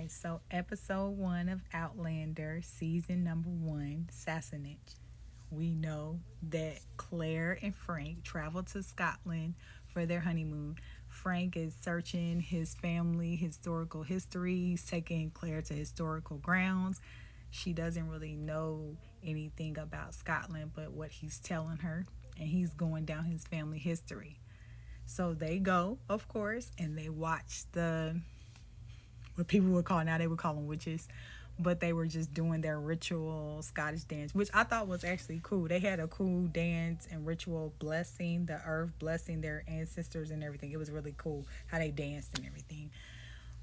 So episode one of Outlander, season number one, Sassenage. We know that Claire and Frank travel to Scotland for their honeymoon. Frank is searching his family historical history. He's taking Claire to historical grounds. She doesn't really know anything about Scotland but what he's telling her, and he's going down his family history. So they go, of course, and they watch what people would call now, they would call them witches, but they were just doing their ritual Scottish dance, which I thought was actually cool. They had a cool dance and ritual blessing the earth, blessing their ancestors and everything. It was really cool how they danced and everything.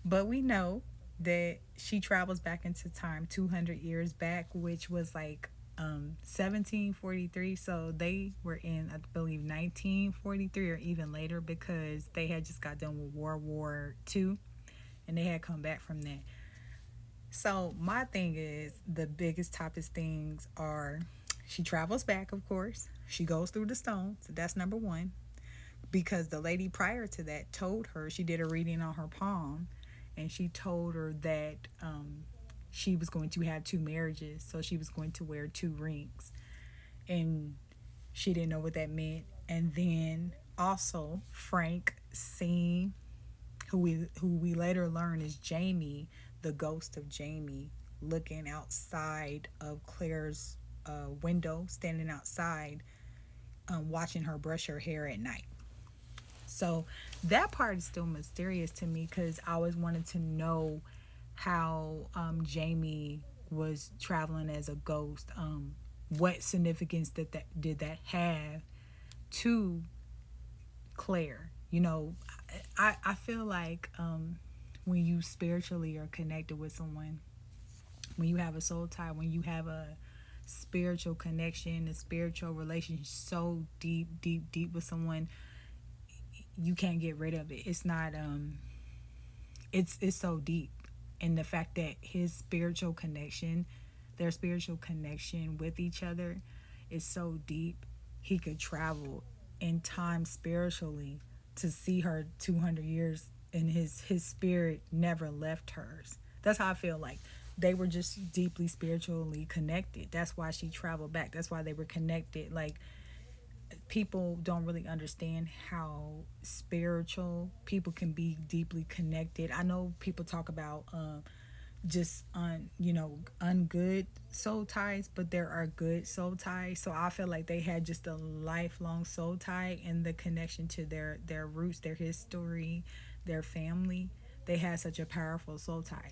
But we know that she travels back into time 200 years back, which was like 1743. So they were in, I believe, 1943 or even later because they had just got done with World War II and they had come back from that. So my thing is the biggest toughest things are she travels back, of course. She goes through the stone, so that's number one. Because the lady prior to that told her she did a reading on her palm, and she told her that she was going to have two marriages, so she was going to wear two rings, and she didn't know what that meant. And then also Frank seen who we later learn is Jamie, the ghost of Jamie, looking outside of Claire's window, standing outside, watching her brush her hair at night. So that part is still mysterious to me because I always wanted to know how Jamie was traveling as a ghost. What significance did that have to Claire? I feel like when you spiritually are connected with someone, when you have a soul tie, when you have a spiritual connection, a spiritual relationship so deep, deep, deep with someone, you can't get rid of it. It's not it's so deep. And the fact that their spiritual connection with each other is so deep, he could travel in time spiritually to see her 200 years and his spirit never left hers. That's how I feel like they were just deeply spiritually connected. That's why she traveled back. That's why they were connected. Like people don't really understand how spiritual people can be deeply connected. I know people talk about just ungood soul ties, but there are good soul ties. So I feel like they had just a lifelong soul tie and the connection to their roots, their history, their family. They had such a powerful soul tie.